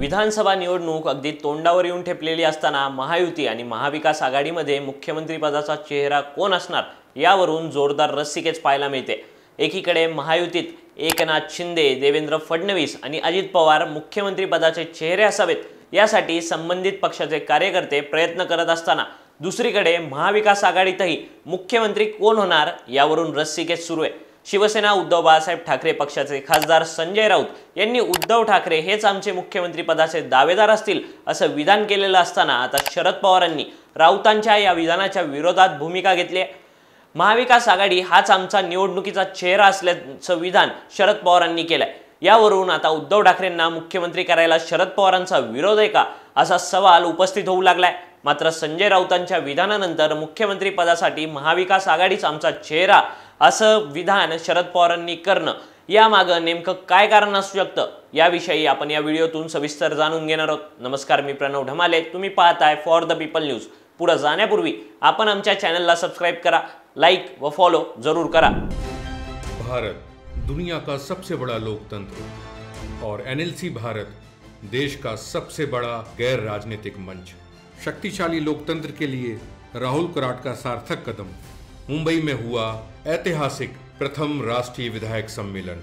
विधानसभा निवडणूक अगदी तोंडावर येऊन ठेपलेली असताना महायुती आणि महाविकास आघाडीमध्ये मुख्यमंत्री पदाचा चेहरा कोण असणार यावरून जोरदार रस्सीखेच पाहायला मिळते। एकीकडे महायुतीत एकनाथ शिंदे, देवेंद्र फडणवीस आणि अजित पवार मुख्यमंत्री पदाचे चेहरे असावेत यासाठी संबंधित पक्षाचे कार्यकर्ते प्रयत्न करत असताना दुसरीकडे महाविकास आघाडीतही मुख्यमंत्री कोण होणार यावरून रस्सीखेच सुरू आहे। शिवसेना उद्धव बाळासाहेब ठाकरे पक्षाचे खासदार संजय राऊत यांनी उद्धव ठाकरे हेच आमचे मुख्यमंत्री पदाचे दावेदार असतील असं विधान केलेलं असताना आता शरद पवारांनी राऊतांच्या या विधानाच्या विरोधात भूमिका घेतली आहे। महाविकास आघाडी हाच आमचा निवडणुकीचा चेहरा असल्याचं विधान शरद पवारांनी केलंय। यावरून आता उद्धव ठाकरेंना मुख्यमंत्री करायला शरद पवारांचा विरोध आहे का असा सवाल उपस्थित होऊ लागलाय। मात्र संजय राऊतांच्या विधानानंतर मुख्यमंत्री पदासाठी महाविकास आघाडीच आमचा चेहरा असं विधान शरद पवारांनी करणं यामागे नेमकं काय कारण असू शकतं याविषयी आपण या व्हिडिओतून सविस्तर जाणून घेणार आहोत। नमस्कार, मी प्रणव ढमाले, तुम्ही पाहताय फॉर द पीपल न्यूज। पुढे जाण्यापूर्वी आपण आमच्या चॅनलला सबस्क्राइब करा, लाइक व फॉलो जरूर करा। भारत दुनिया का सबसे बड़ा लोकतंत्र और एनएलसी भारत देश का सबसे बड़ा गैर राजनीतिक मंच। शक्तिशाली लोकतंत्र के लिए राहुल कराट का सार्थक कदम। मुंबई में हुआ ऐतिहासिक प्रथम राष्ट्रीय विधायक सम्मेलन।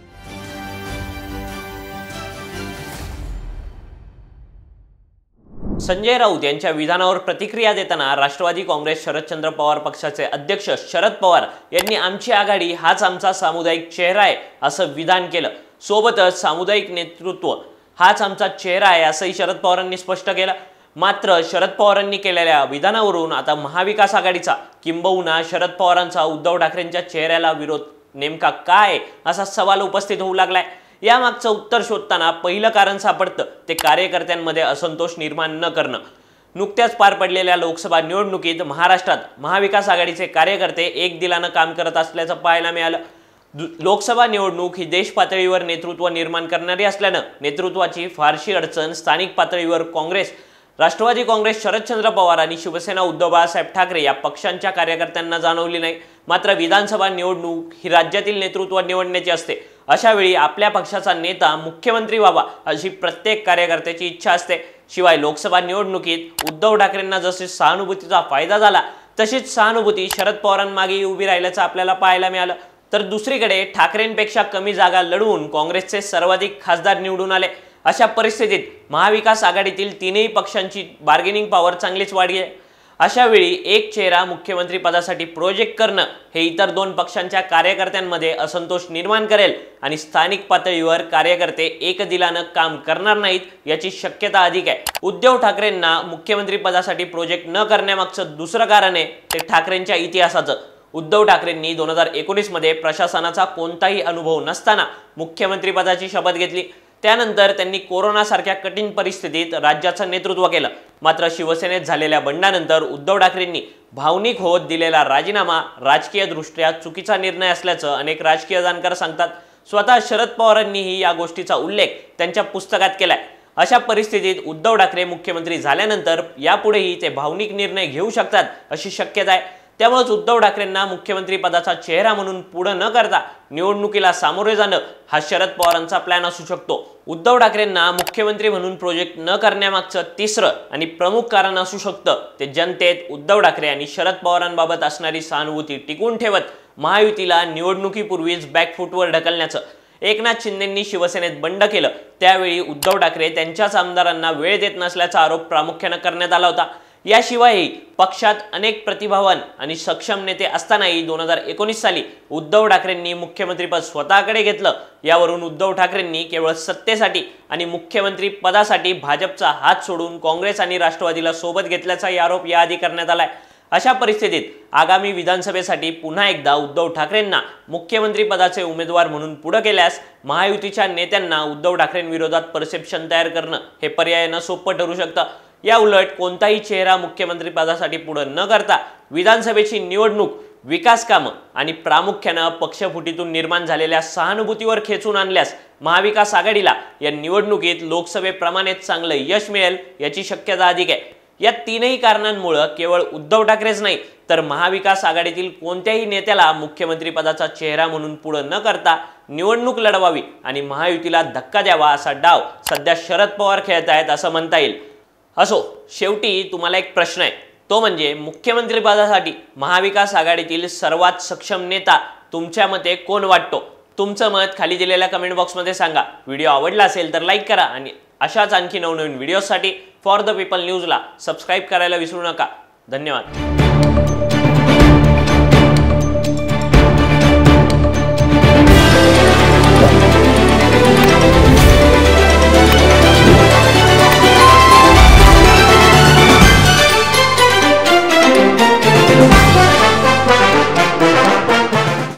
संजय राऊत यांच्या विधानावर प्रतिक्रिया देताना राष्ट्रवादी काँग्रेस शरदचंद्र पवार पक्षाचे अध्यक्ष शरद पवार यांनी आमची आघाडी हाच आमचा सामुदायिक चेहरा आहे असं विधान केलं। सोबतच सामुदायिक नेतृत्व हाच आमचा चेहरा आहे असंही शरद पवारांनी स्पष्ट केलं। मात्र शरद पवारांनी केलेल्या विधानावरून आता महाविकास आघाडीचा किंबहुना शरद पवारांचा उद्धव ठाकरेंच्या चेहऱ्याला विरोध नेमका काय असा सवाल उपस्थित होऊ लागलाय। यामागचं उत्तर शोधताना पहिलं कारण सापडतं ते कार्यकर्त्यांमध्ये असंतोष निर्माण न करणं। नुकत्याच पार पडलेल्या लोकसभा निवडणुकीत महाराष्ट्रात महाविकास आघाडीचे कार्यकर्ते एक दिलानं काम करत असल्याचं पाहायला मिळालं। लोकसभा निवडणूक ही देश पातळीवर नेतृत्व निर्माण करणारी असल्यानं नेतृत्वाची फारशी अडचण स्थानिक पातळीवर काँग्रेस, राष्ट्रवादी काँग्रेस शरदचंद्र पवार आणि शिवसेना उद्धव बाळासाहेब ठाकरे या पक्षांच्या कार्यकर्त्यांना जाणवली नाही। मात्र विधानसभा निवडणूक ही राज्यातील नेतृत्व निवडण्याची असते। अशा वेळी आपल्या पक्षाचा नेता मुख्यमंत्री व्हावा अशी प्रत्येक कार्यकर्त्याची इच्छा असते। शिवाय लोकसभा निवडणुकीत उद्धव ठाकरेंना जसे सहानुभूतीचा फायदा झाला तशीच सहानुभूती शरद पवारांमागे उभी राहिल्याचं आपल्याला पाहायला मिळालं। तर दुसरीकडे ठाकरेंपेक्षा कमी जागा लढवून काँग्रेसचे सर्वाधिक खासदार निवडून आले। अशा परिस्थितीत महाविकास आघाडीतील तीनही पक्षांची बार्गेनिंग पॉवर चांगलीच वाढली आहे। अशा वेळी एक चेहरा मुख्यमंत्री पदासाठी प्रोजेक्ट करणं हे इतर दोन पक्षांच्या कार्यकर्त्यांमध्ये असंतोष निर्माण करेल आणि स्थानिक पातळीवर कार्यकर्ते एकदिलानं काम करणार नाहीत याची शक्यता अधिक आहे। उद्धव ठाकरेंना मुख्यमंत्री पदासाठी प्रोजेक्ट न करण्यामागचं दुसरं कारण आहे ते ठाकरेंच्या इतिहासाचं। उद्धव ठाकरेंनी 2019 मध्ये प्रशासनाचा कोणताही अनुभव नसताना मुख्यमंत्री पदाची शपथ घेतली। त्यानंतर त्यांनी कोरोनासारख्या कठीण परिस्थितीत राज्याचं नेतृत्व केलं। मात्र शिवसेनेत झालेल्या बंडानंतर उद्धव ठाकरेंनी भावनिक होत दिलेला राजीनामा राजकीयदृष्ट्या चुकीचा निर्णय असल्याचं अनेक राजकीय जाणकार सांगतात। स्वतः शरद पवारांनीही या गोष्टीचा उल्लेख त्यांच्या पुस्तकात केलाय। अशा परिस्थितीत उद्धव ठाकरे मुख्यमंत्री झाल्यानंतर यापुढेही ते भावनिक निर्णय घेऊ शकतात अशी शक्यता आहे। त्यामुळे उद्धव ठाकरेंना मुख्यमंत्री पदाचा चेहरा म्हणून पुढे न करता निवडणुकीला सामोरे जाणं हा शरद पवारांचा प्लॅन असू शकतो। उद्धव ठाकरेंना मुख्यमंत्री म्हणून प्रोजेक्ट न करण्यामागचं तिसरं आणि प्रमुख कारण असू शकतं ते जनतेत उद्धव ठाकरे आणि शरद पवारांबाबत असणारी सहानुभूती टिकवून ठेवत महायुतीला निवडणुकीपूर्वीच बॅकफूटवर ढकलण्याचं। एकनाथ शिंदेंनी शिवसेनेत बंड केलं त्यावेळी उद्धव ठाकरे त्यांच्याच आमदारांना वेळ देत नसल्याचा आरोप प्रामुख्याने करण्यात आला होता। याशिवायही पक्षात अनेक प्रतिभावान आणि सक्षम नेते असतानाही 2019 साली उद्धव ठाकरेंनी मुख्यमंत्रीपद स्वतःकडे घेतलं। यावरून उद्धव ठाकरेंनी केवळ सत्तेसाठी आणि मुख्यमंत्री पदासाठी भाजपचा हात सोडून काँग्रेस आणि राष्ट्रवादीला सोबत घेतल्याचा आरोप याआधी करण्यात आलाय। अशा परिस्थितीत आगामी विधानसभेसाठी पुन्हा एकदा उद्धव ठाकरेंना मुख्यमंत्री पदाचे उमेदवार म्हणून पुढे केल्यास महायुतीच्या नेत्यांना उद्धव ठाकरेंविरोधात परसेप्शन तयार करणं हे पर्यायानं सोपं ठरू शकतं। या उलट कोणताही चेहरा मुख्यमंत्री पदासाठी पुढे न करता विधानसभेची निवडणूक विकास कामं आणि प्रामुख्याने पक्षफुटीतून निर्माण झालेल्या सहानुभूतीवर खेचून आणल्यास महाविकास आघाडीला या निवडणुकीत लोकसभेप्रमाणेच चांगलं यश मिळेल याची शक्यता अधिक आहे। या तीनही कारणांमुळे केवळ उद्धव ठाकरेच नाही तर महाविकास आघाडीतील कोणत्याही नेत्याला मुख्यमंत्री पदाचा चेहरा म्हणून पुढे न करता निवडणूक लढवावी आणि महायुतीला धक्का द्यावा असा डाव सध्या शरद पवार खेळत आहेत असं म्हणता येईल। असो, शेवटी तुम्हाला एक प्रश्न आहे, तो म्हणजे मुख्यमंत्री पदासाठी महाविकास आघाडीतील सर्वात सक्षम नेता तुमच्या मते कोण वाटतो? तुमचं मत खाली दिलेल्या कमेंट बॉक्समध्ये सांगा। व्हिडिओ आवडला असेल तर लाईक करा आणि अशाच आणखी नवनवीन व्हिडिओसाठी फॉर द पीपल न्यूजला सबस्क्राईब करायला विसरू नका। धन्यवाद।